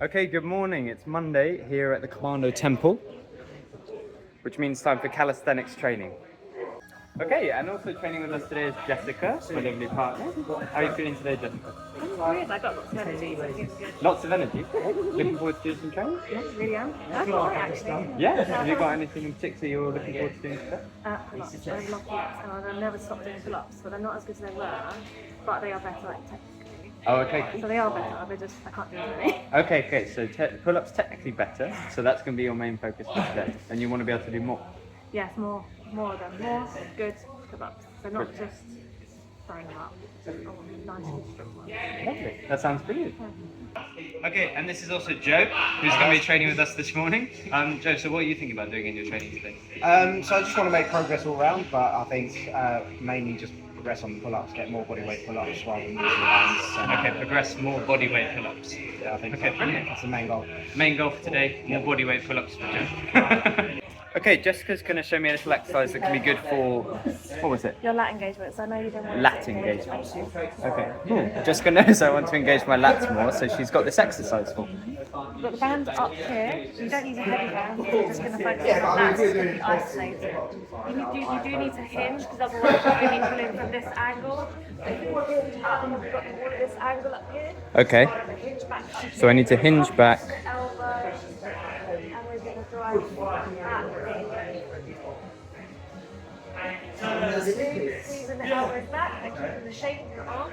Okay, good morning. It's Monday here at the Commando Temple, which means time for calisthenics training. Okay, and also training with us today is Jessica, my lovely partner. How are you feeling today, Jessica? Good. I got lots of energy, so it feels good. Lots of energy. Looking forward to doing some training? Yeah, really am. That's all right, actually. Yeah. Have you got anything in particular you're looking forward to doing today? Pull-ups. I love pull-ups, and I've never stopped doing pull-ups, but they're not as good as they were, but they are better, like, technically. Oh, okay. So they are better, they're just, I can't do as many. Okay, so pull-ups technically better, so that's going to be your main focus for today, and you want to be able to do more. Yes, more of them. More good pull-ups. So not just throwing them up. Nice and strong ones. Lovely. That sounds brilliant. Okay, and this is also Joe, who's going to be training with us this morning. Joe, so what are you thinking about doing in your training today? So I just want to make progress all round, but I think mainly just progress on the pull-ups, get more bodyweight pull-ups rather than using the hands. Okay, progress more bodyweight pull-ups. Yeah, I think Okay, brilliant. that's the main goal. Main goal for today, more bodyweight pull-ups for Joe. Okay, Jessica's going to show me a little exercise that can be good for, what was it? Your lat engagements. I know you don't want to Lat engagement. Okay, cool. Jessica knows I want to engage my lats more, so she's got this exercise for me. You've got the band up here. You don't need a heavy band. You're just going to focus on the lats and be isolated. You do need to hinge, because otherwise you're only pulling from this angle. You've got this angle up here. Okay, Hinge back up so I need to hinge back. elbow, and we're going to drive squeezing the elbows back and keeping the shape of your arm.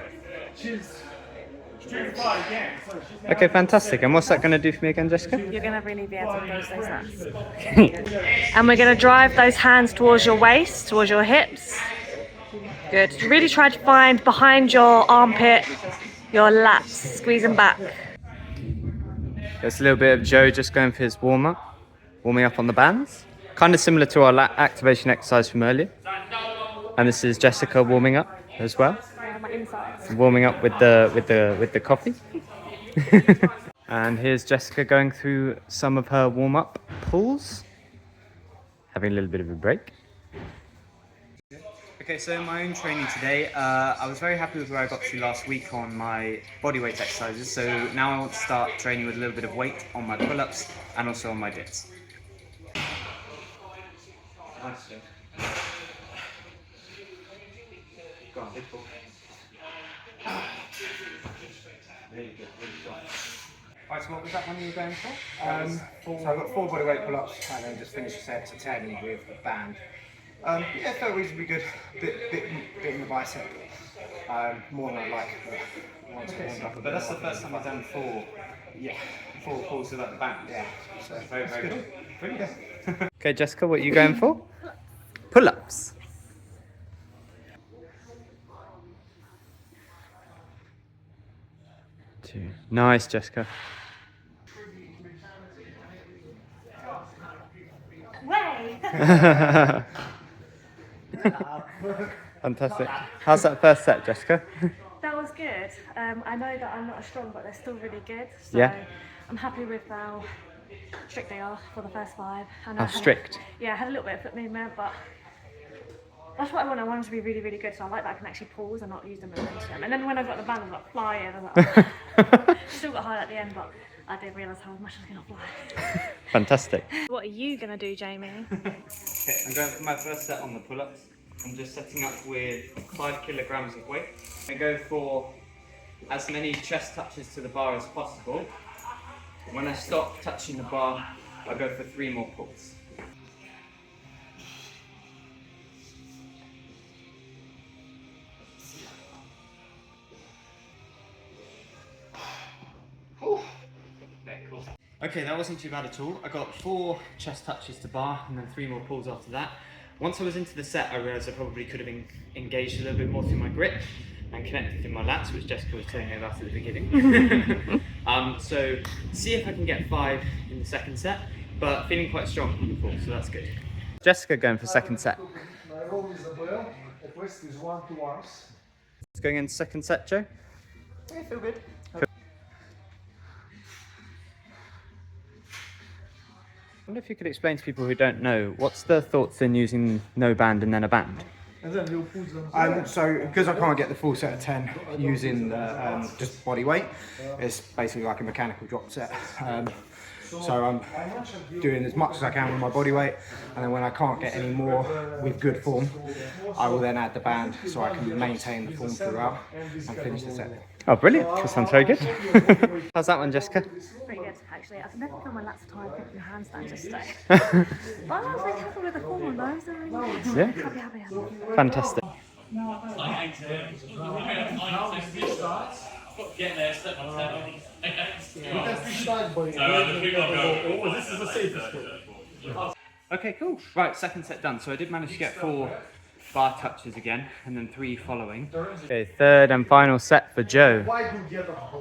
Okay, fantastic. And what's that going to do for me again, Jessica? You're going to really be able to engage those lats. And we're going to drive those hands towards your waist, towards your hips. Good. Really try to find behind your armpit, your lats, squeeze them back. There's a little bit of Joe just going for his warming up on the bands. Kind of similar to our lat activation exercise from earlier. And this is Jessica warming up as well. My insides. Warming up with the coffee. And here's Jessica going through some of her warm-up pulls. Having a little bit of a break. Okay, so in my own training today, I was very happy with where I got to last week on my bodyweight exercises. So now I want to start training with a little bit of weight on my pull-ups and also on my dips. Nice, Joe. Go on, big pull. Really good, really strong. Alright, so what was that one you were going for? So I've got 4 bodyweight pull-ups and then just finish the set to 10 with a band. Yeah, felt reasonably good. Bit in the bicep. More than I like. But that's the first time I've done 4 pulls without the band. Yeah. So Very good. good. Brilliant. Okay, Jessica, what are you going for? Pull-ups. Two. Nice, Jessica. Way! Fantastic. How's that first set, Jessica? That was good. I know that I'm not as strong, but they're still really good. So Yeah. I'm happy with how strict they are for the first 5. I know How strict? Yeah, I had a little bit of foot movement, but that's what I want. I want them to be really, really good. So I like that I can actually pause and not use the momentum. And then when I got the band, I was like flying. I was like, oh. Still got high at the end, but I didn't realise how much I was going to fly. Fantastic. What are you going to do, Jamie? Okay, I'm going for my first set on the pull-ups. I'm just setting up with 5 kilograms of weight. I go for as many chest touches to the bar as possible. When I stop touching the bar, I go for 3 more pulls. Okay, that wasn't too bad at all. I got 4 chest touches to bar and then 3 more pulls after that. Once I was into the set, I realised I probably could have engaged a little bit more through my grip and connected through my lats, which Jessica was telling me about at the beginning. So see if I can get 5 in the second set, but feeling quite strong on the pull, so that's good. Jessica going for second set. My role is a bell, at least is 1 to 1. Going in second set, Joe? Yeah, feel good. I wonder if you could explain to people who don't know, what's the thoughts in using no band and then a band? And then you put them. So because I can't get the full set of 10 using just body weight, it's basically like a mechanical drop set. So I'm doing as much as I can with my body weight, and then when I can't get any more with good form, I will then add the band so I can maintain the form throughout and finish the set. Oh, brilliant. That sounds very good. How's that one, Jessica? Pretty good, actually. I can never feel my lats tired picking handstand just today. But I was really happy with the form on those. They're really good. Yeah. Happy. Fantastic. Get there, step by step. This is the safest way. Okay, cool. Right, second set done. So I did manage to get 4 bar touches again, and then 3 following. Okay, third and final set for Joe. Why do you get up?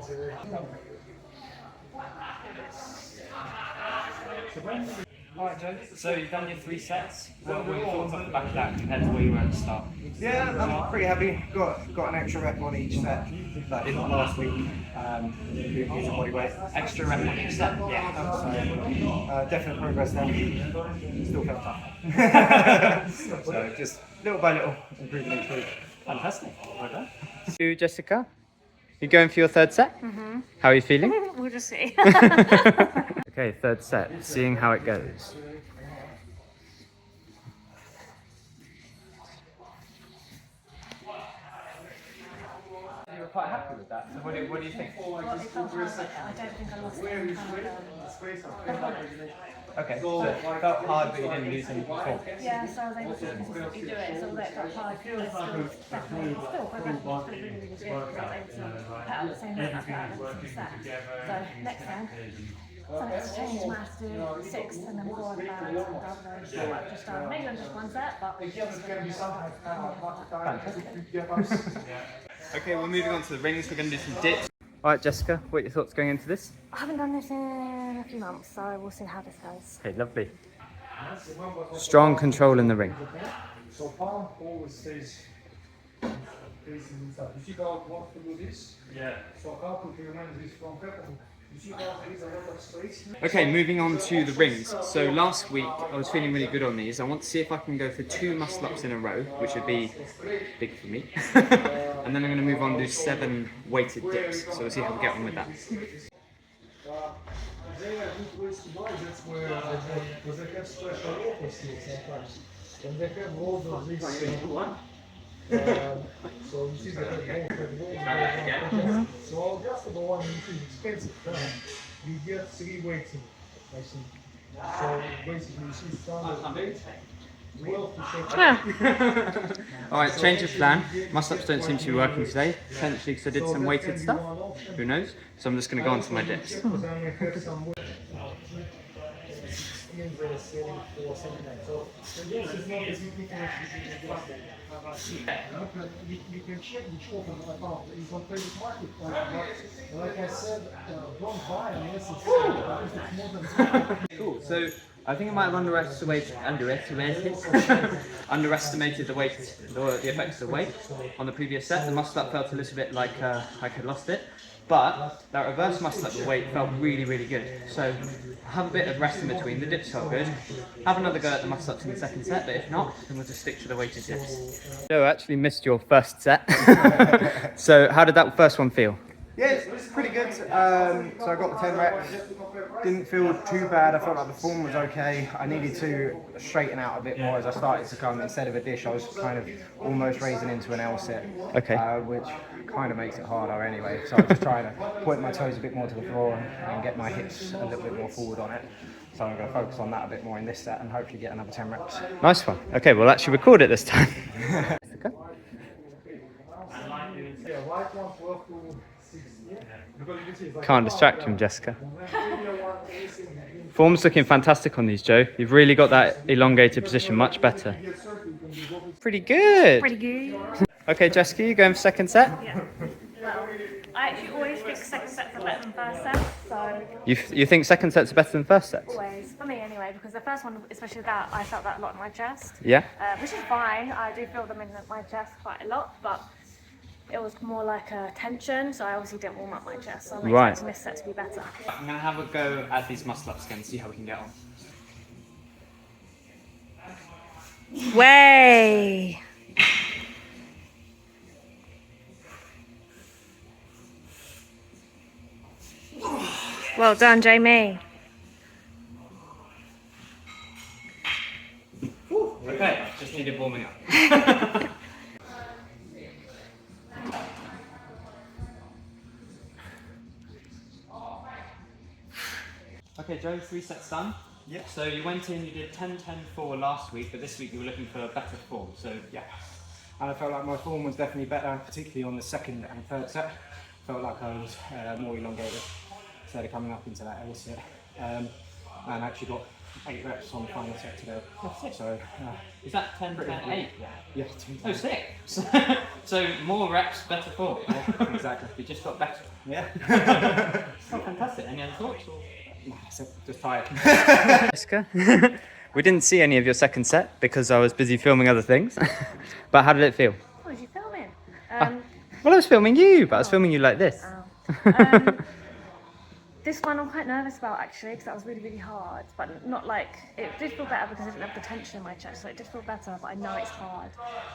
Alright, Joe. So you've done your 3 sets. What were your thoughts off the back of that compared to where you were at the start? Yeah, I'm pretty happy. Got an extra rep on each set that I did last week. Using body weight. Extra rep on each set? Yeah, so definite progress there. Still felt tough. So just little by little improving each week. Fantastic. Well done. You, Jessica? You going for your third set? Mm-hmm. How are you feeling? We'll just see. Okay, third set. Seeing how it goes. You were quite happy with that. So what do you think? Well, it felt hard, but I don't think I lost any kind of, Okay, so it felt hard, but you didn't lose any form. yeah, so I was able to consistently do it, so that felt hard. It was still definitely, still really, really good, because I was able to put out the same rate as that and the set. So next time, so I had to change, I had to do 6 and then 4 on the band, rather than what I've just done. Maybe on just one set, but Okay, we're moving on to the rings. We're going to do some dips. Alright, Jessica, what are your thoughts going into this? I haven't done this in a few months, so we'll see how this goes. Okay, lovely. Strong control in the ring. So palm always stays facing inside. You see how it wants to do this? Yeah. So how to prevent this from happening? You see how there is a lot of space? Okay, moving on to the rings. So last week I was feeling really good on these. I want to see if I can go for 2 muscle ups in a row, which would be big for me. And then I'm going to move on to 7 weighted dips. So we'll see how we get on with that. They are good ways to buy, that's where because they have special offers here sometimes. And they have loads of this. So you see they have loads. So just for the one which is expensive, you get 3 weights in it, I think. So basically you see standard 12 to 16. Alright, change of plan. Muscle ups don't seem to be working today. Potentially because I did some weighted stuff. Who knows? So I'm just going to go on to my dips. Because I may have some skins that are selling for something like so. Yes, it's not as ridiculous as you can check which open account is on private market. But like I said, don't buy unless it's more than Cool. So I think I might have underestimated the weight, the effects of the weight on the previous set. The muscle up felt a little bit like I had lost it, but that reverse muscle up the weight felt really, really good. So have a bit of rest in between. The dips felt good. Have another go at the muscle ups in the second set, but if not, then we'll just stick to the weighted dips. Joe, actually missed your first set. So how did that first one feel? Yeah, it's pretty good. So I got the 10 reps. Didn't feel too bad. I felt like the form was okay. I needed to straighten out a bit more as I started to come. Instead of a dish, I was kind of almost raising into an L sit, Okay. which kind of makes it harder anyway. So I was just trying to point my toes a bit more to the floor and get my hips a little bit more forward on it. So I'm going to focus on that a bit more in this set and hopefully get another 10 reps. Nice one. Okay, we'll actually record it this time. Okay. yeah, right one 12 to 16. Because you can see it's like Can't distract him, Jessica. Form's looking fantastic on these, Joe. You've really got that elongated position much better. Pretty good. Pretty good. Okay, Jessica, you going for second set? Yeah. Well, I actually always think second sets are better than first set, so You think second sets are better than first sets? always, for me anyway, because the first one, especially that, I felt that a lot in my chest. Yeah? Which is fine. I do feel them in my chest quite a lot, but it was more like a tension, so I obviously didn't warm up my chest. So I'm Right. expecting this set to be better. I'm going to have a go at these muscle ups again, see how we can get on. Way! Well done, Jamie. Okay, just needed warming up. Okay, Joe, 3 sets done. Yep. So you went in, you did 10-10-4 last week, but this week you were looking for a better form. So Yeah. And I felt like my form was definitely better, particularly on the second and third set. Felt like I was more elongated instead of coming up into that L set. And actually got 8 reps on the final set today. So, is that 10-10-8? yeah, Oh, 6. So more reps, better form. exactly. You just got better. Yeah. Oh, fantastic. Any other thoughts? Just tired. Jessica, we didn't see any of your second set because I was busy filming other things. But how did it feel? What was you filming? Well, I was filming you, but I was filming you like this. This one I'm quite nervous about actually because that was really, really hard. But not like, it did feel better because I didn't have the tension in my chest, so it did feel better, but I know it's hard.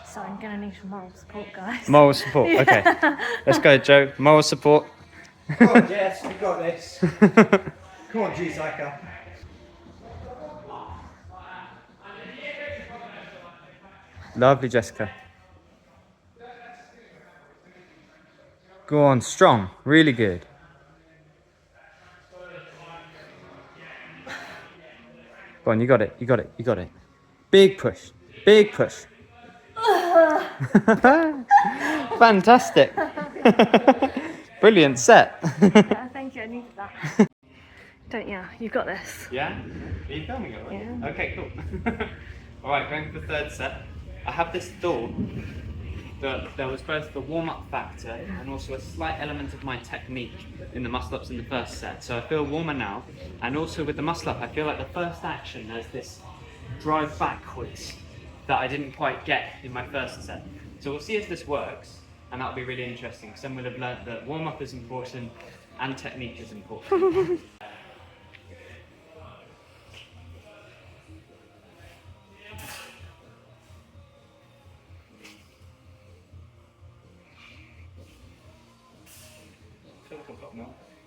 So I'm gonna need some moral support, guys. Moral support, okay. Let's go, Joe. Moral support. Come on, Jess, we got this. Come on, G-Psycho. Lovely, Jessica. Go on, strong. Really good. Go on, you got it, you got it, you got it. Big push, big push. Fantastic. Brilliant set. Yeah, thank you, I needed that. Don't you? You've got this. Yeah? Are you filming it already? Yeah. Okay, cool. Alright, going for the third set. I have this thought that there was both the warm-up factor and also a slight element of my technique in the muscle-ups in the first set. So I feel warmer now, and also with the muscle-up, I feel like the first action there's this drive backwards that I didn't quite get in my first set. So we'll see if this works, and that'll be really interesting, because then we'll have learned that warm-up is important and technique is important.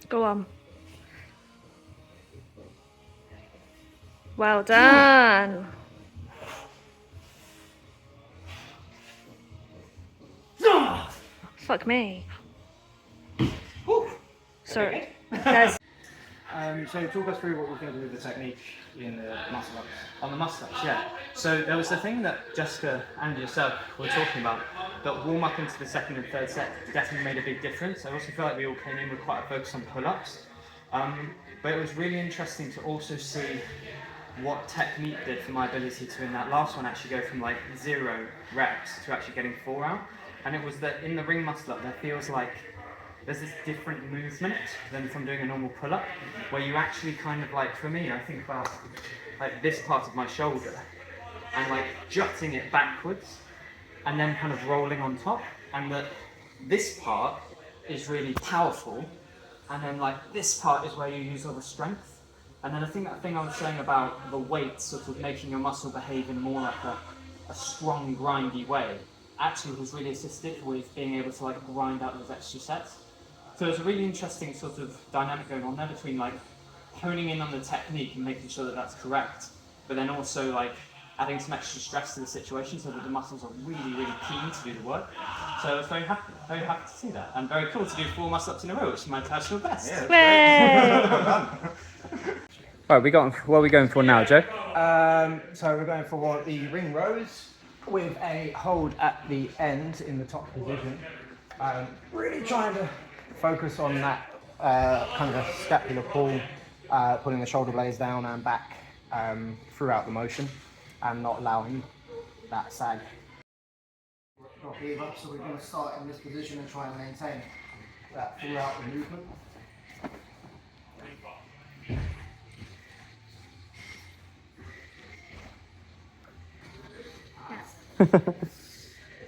Go on. Well done. Fuck me. Sorry. Guys. So talk us through what we're going to do with the technique in the muscle-ups. On the muscle-ups, yeah. So there was the thing that Jessica and yourself were talking about, that warm-up into the second and third set definitely made a big difference. I also feel like we all came in with quite a focus on pull-ups. But it was really interesting to also see what technique did for my ability to, in that last one, actually go from like 0 reps to actually getting 4 out. And it was that in the ring muscle-up, there feels like there's this different movement than from doing a normal pull-up, where you actually kind of like, for me, I think about like this part of my shoulder and like jutting it backwards and then kind of rolling on top, and that this part is really powerful, and then like this part is where you use all the strength. And then I think that thing I was saying about the weight sort of making your muscle behave in more like a strong, grindy way actually was really assistive with being able to like grind out those extra sets. So there's a really interesting sort of dynamic going on there between like honing in on the technique and making sure that that's correct, but then also like adding some extra stress to the situation so that the muscles are really, really keen to do the work. So I was very happy to see that. And very cool to do 4 muscle-ups in a row, which is my personal best. Yeah, Right, what are we going for now, Joe? So we're going for the ring rows with a hold at the end in the top position. Really trying to focus on that kind of a scapular pull, pulling the shoulder blades down and back throughout the motion and not allowing that sag. Not give up, so we're going to start in this position and try and maintain that throughout the movement.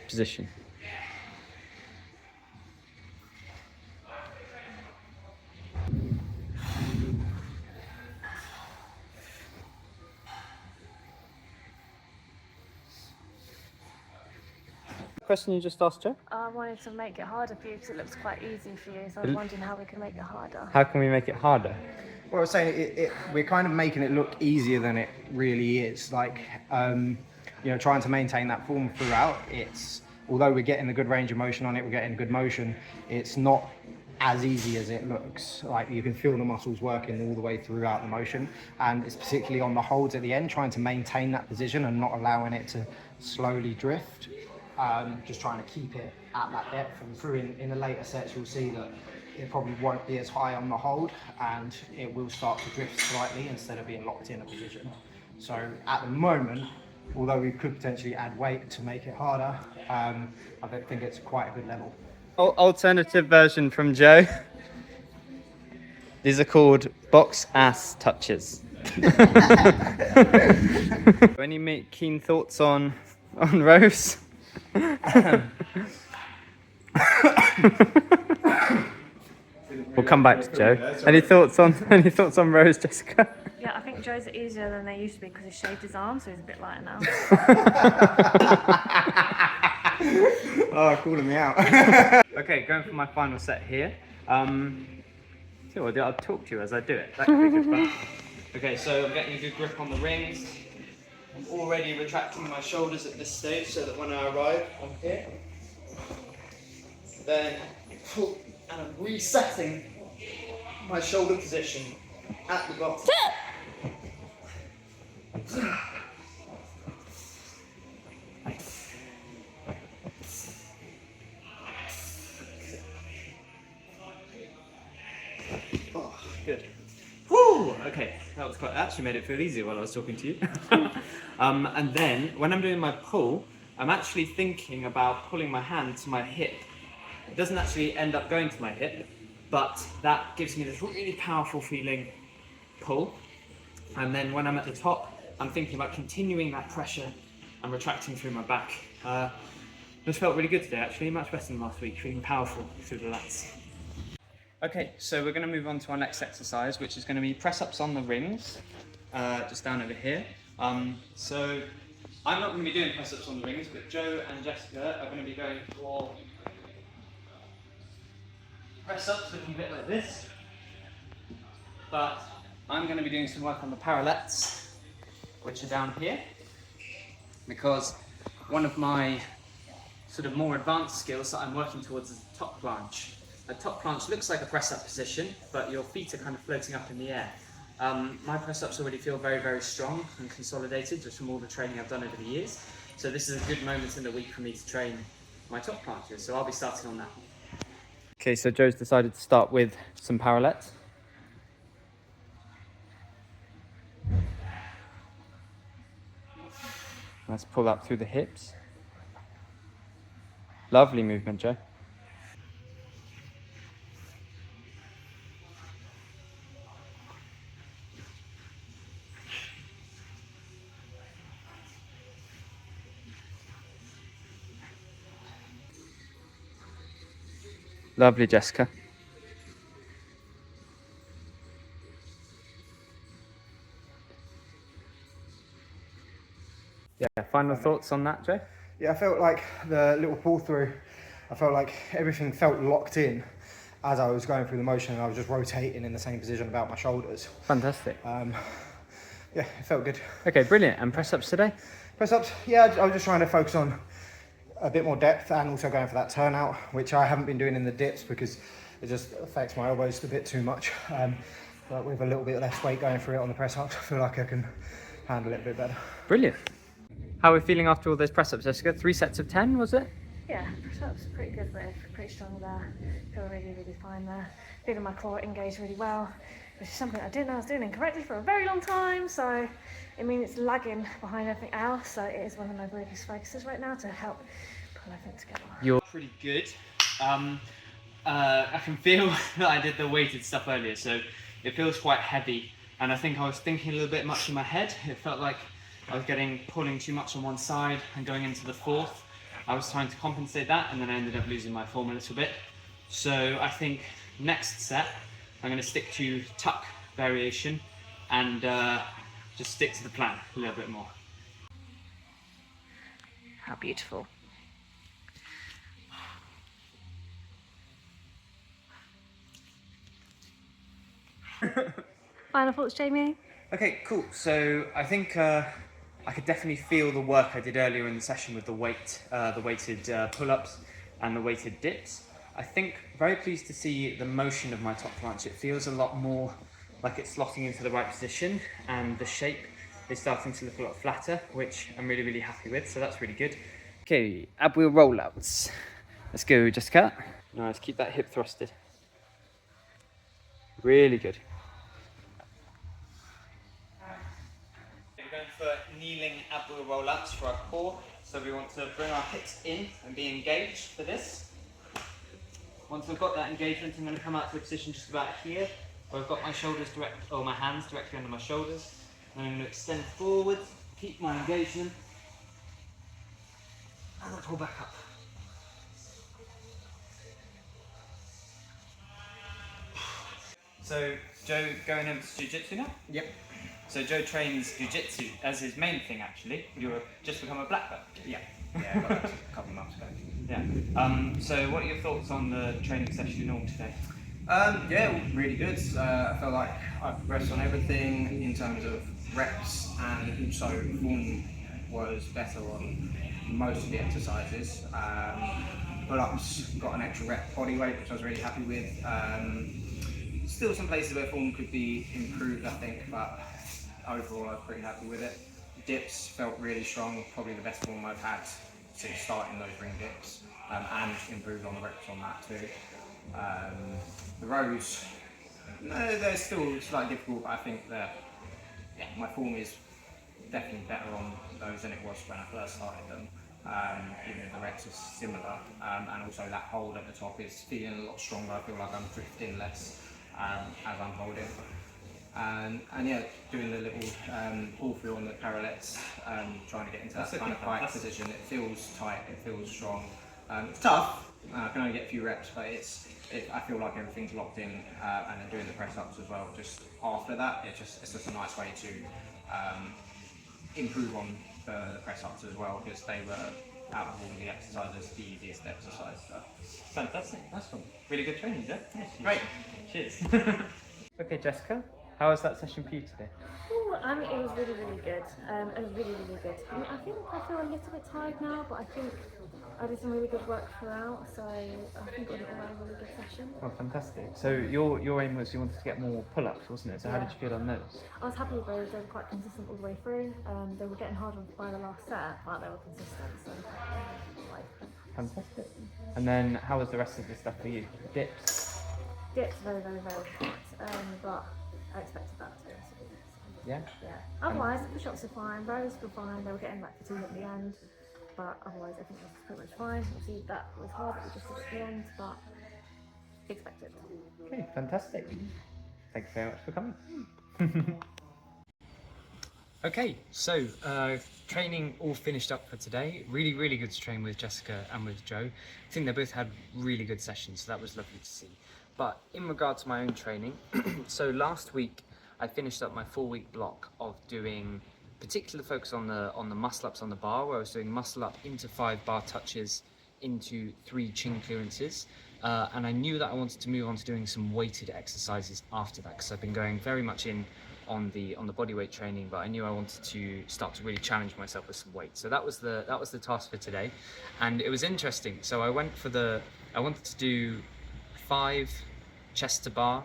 Position. question you just asked, Joe? I wanted to make it harder for you because it looks quite easy for you, so I was wondering how we can make it harder. How can we make it harder? Well, I was saying we're kind of making it look easier than it really is. Like, you know, trying to maintain that form throughout. Although we're getting a good range of motion on it, we're getting good motion. It's not as easy as it looks. Like, you can feel the muscles working all the way throughout the motion, and it's particularly on the holds at the end, trying to maintain that position and not allowing it to slowly drift. Just trying to keep it at that depth, and through in the later sets you'll see that it probably won't be as high on the hold, and it will start to drift slightly instead of being locked in a position. So at the moment, although we could potentially add weight to make it harder, I think it's quite a good level. Alternative version from Joe. These are called box ass touches. Any keen thoughts on rows? We'll come back to Joe. Any thoughts on rows, Jessica? Yeah, I think Joe's are easier than they used to be because he shaved his arm, so he's a bit lighter now. Oh, calling me out. Okay, going for my final set here. I'll talk to you as I do it. That could be good fun. Okay, so I'm getting a good grip on the rings. I'm already retracting my shoulders at this stage so that when I arrive, I'm here. Then, and I'm resetting my shoulder position at the bottom. Oh, good. Woo! Okay, that was actually made it feel easier while I was talking to you. And then, when I'm doing my pull, I'm actually thinking about pulling my hand to my hip. It doesn't actually end up going to my hip, but that gives me this really powerful feeling pull. And then when I'm at the top, I'm thinking about continuing that pressure and retracting through my back. This felt really good today, actually, much better than last week, feeling powerful through the lats. Okay, so we're going to move on to our next exercise, which is going to be press-ups on the rings, just down over here. So I'm not going to be doing press-ups on the rings, but Joe and Jessica are going to be going for press-ups looking a bit like this. But I'm going to be doing some work on the parallettes, which are down here, because one of my sort of more advanced skills that I'm working towards is the top planche. A top planche looks like a press-up position, but your feet are kind of floating up in the air. My press-ups already feel very, very strong and consolidated just from all the training I've done over the years. So this is a good moment in the week for me to train my top planches, so I'll be starting on that. Okay, so Joe's decided to start with some parallettes. Let's pull up through the hips. Lovely movement, Joe. Lovely, Jessica. Yeah, final thoughts on that, Joe? Yeah, I felt like the little pull through, I felt like everything felt locked in as I was going through the motion, and I was just rotating in the same position about my shoulders. Fantastic. Yeah, it felt good. Okay, brilliant. And press-ups today? Press-ups, yeah, I was just trying to focus on a bit more depth and also going for that turnout, which I haven't been doing in the dips because it just affects my elbows a bit too much. But with a little bit less weight going through it on the press-ups, I feel like I can handle it a bit better. Brilliant. How are we feeling after all those press-ups, Jessica? 3 sets of 10, was it? Yeah, press-ups are pretty good with, pretty strong there. Feel really, really fine there. Feeling my core engaged really well, which is something I didn't know I was doing incorrectly for a very long time. So, I mean, it's lagging behind everything else. So it is one of my biggest focuses right now to help pull everything together. You're pretty good. I can feel that I did the weighted stuff earlier, so it feels quite heavy. And I think I was thinking a little bit much in my head. It felt like I was pulling too much on one side and going into the fourth. I was trying to compensate that, and then I ended up losing my form a little bit. So I think next set, I'm going to stick to tuck variation and just stick to the plan a little bit more. How beautiful. Final thoughts, Jamie? Okay, cool. So I think I could definitely feel the work I did earlier in the session with the weighted pull-ups and the weighted dips. I think very pleased to see the motion of my top planche. It feels a lot more like it's slotting into the right position, and the shape is starting to look a lot flatter, which I'm really, really happy with. So that's really good. Okay, ab wheel rollouts. Let's go, Jessica. Nice, keep that hip thrusted. Really good. We're going for kneeling ab wheel roll-ups for our core. So we want to bring our hips in and be engaged for this. Once I've got that engagement, I'm going to come out to a position just about here, where I've got my shoulders my hands directly under my shoulders. And I'm going to extend forward, keep my engagement, and then pull back up. So Joe going over to jiu-jitsu now? Yep. So Joe trains jiu-jitsu as his main thing actually. You've just become a black belt. Yeah. Yeah, I got that a couple of months ago. Yeah. So what are your thoughts on the training session all today? Yeah, really good. I felt like I progressed on everything in terms of reps, and also form was better on most of the exercises. Pull-ups got an extra rep body weight, which I was really happy with. Still some places where form could be improved, I think, but overall I was pretty happy with it. Dips felt really strong, probably the best form I've had since starting those ring dips, and improved on the reps on that too. The rows, no, they're still slightly difficult, but I think that my form is definitely better on those than it was when I first started them. Even if the reps are similar, and also that hold at the top is feeling a lot stronger. I feel like I'm drifting less as I'm holding. And yeah, doing the little pull through on the parallettes, trying to get into that kind of tight position. It feels tight, it feels strong. It's tough, I can only get a few reps, but I feel like everything's locked in, and then doing the press ups as well. Just after that, it's just a nice way to improve on the press ups as well, because they were out of all the exercises the easiest exercise. So. Fantastic, nice one. Really good training, Joe. Yes, great. Cheers. Okay, Jessica, how was that session for you today? Ooh, it was really, really good. It was really, really good. I think I feel a little bit tired now, but I think I did some really good work throughout, so I think it was a really good session. Oh, fantastic. So your aim was you wanted to get more pull-ups, wasn't it? So how did you feel on those? I was happy with those. They were quite consistent all the way through. They were getting harder by the last set, but they were consistent, so like. Fantastic. And then how was the rest of the stuff for you? Dips? Dips very, very, very hot, but I expected that too. So. Yeah? Yeah. Otherwise, the push-ups were fine, rows were fine. They were getting like fatigued at the end, but otherwise, I think it was pretty much fine. Obviously, that was hard that we just did at the end, but expected. Okay, fantastic. Thanks very much for coming. Okay, so training all finished up for today. Really, really good to train with Jessica and with Joe. I think they both had really good sessions, so that was lovely to see. But in regard to my own training, so last week I finished up my 4-week block of doing particular focus on the muscle ups on the bar, where I was doing muscle up into 5 bar touches into 3 chin clearances. And I knew that I wanted to move on to doing some weighted exercises after that, because I've been going very much in on the bodyweight training, but I knew I wanted to start to really challenge myself with some weight. So that was the task for today, and it was interesting. So I wanted to do 5 chest to bar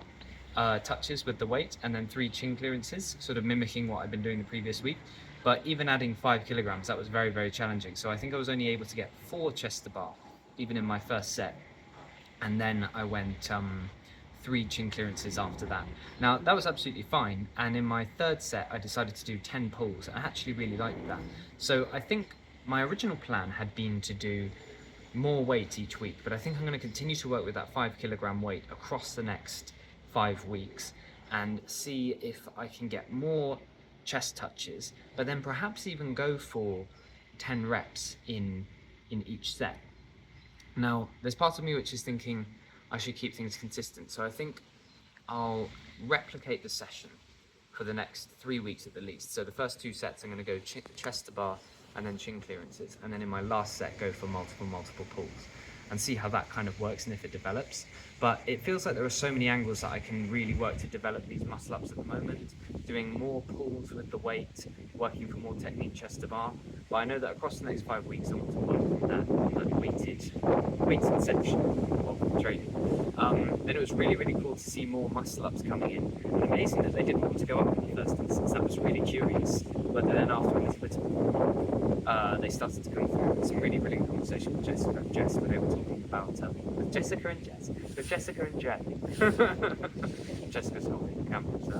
touches with the weight, and then 3 chin clearances, sort of mimicking what I'd been doing the previous week. But even adding 5 kilograms, that was very, very challenging. So I think I was only able to get 4 chest to bar, even in my first set. And then I went 3 chin clearances after that. Now that was absolutely fine, and in my 3rd set I decided to do 10 pulls. I actually really liked that. So I think my original plan had been to do more weight each week, but I think I'm going to continue to work with that 5 kilogram weight across the next 5 weeks and see if I can get more chest touches, but then perhaps even go for 10 reps in each set. Now there's part of me which is thinking I should keep things consistent, so I think I'll replicate the session for the next 3 weeks at the least. So the first 2 sets I'm going to go chest to bar and then chin clearances, and then in my last set go for multiple pulls and see how that kind of works and if it develops. but it feels like there are so many angles that I can really work to develop these muscle ups at the moment, doing more pulls with the weight, working for more technique chest to bar. But I know that across the next 5 weeks I want to work on that weighted section of training. Then it was really, really cool to see more muscle ups coming in. And amazing that they didn't want to go up in the first instance. That was really curious. But then after a little bit more, they started to come through. Some really, really good conversation with Jessica and Jess, where they were talking about with Jessica and Jess, with Jessica and Jay. Jessica's holding the camera, so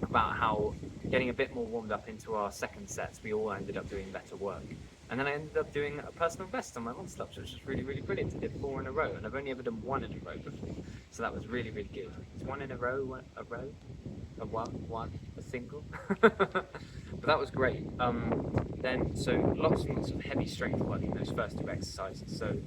about how getting a bit more warmed up into our second sets, we all ended up doing better work. And then I ended up doing a personal best on my muscle ups, which was really, really brilliant. I did 4 in a row, and I've only ever done 1 in a row before, so that was really, really good. It's 1 in a row, a single. But that was great. So lots and lots of heavy strength work in those first 2 exercises. So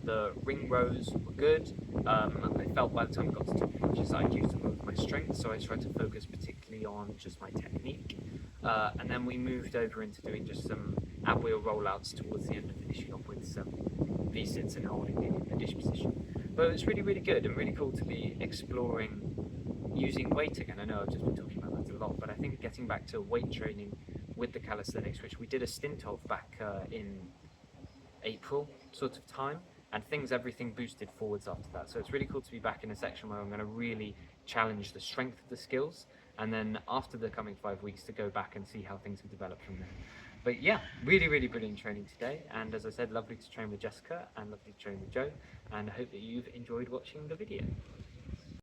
the ring rows were good. I felt by the time I got to 2 punches that I'd used a lot of my strength, so I tried to focus particularly on just my technique. And then we moved over into doing just some ab wheel rollouts towards the end, of finishing off with some V-sits and holding the dish position. But it was really, really good and really cool to be exploring using weight again. I know I've just been talking about that a lot, but I think getting back to weight training with the calisthenics, which we did a stint of back in April sort of time, and everything boosted forwards after that. So it's really cool to be back in a section where I'm going to really challenge the strength of the skills, and then after the coming 5 weeks to go back and see how things have developed from there. But yeah, really, really brilliant training today, and as I said, lovely to train with Jessica and lovely to train with Joe, and I hope that you've enjoyed watching the video.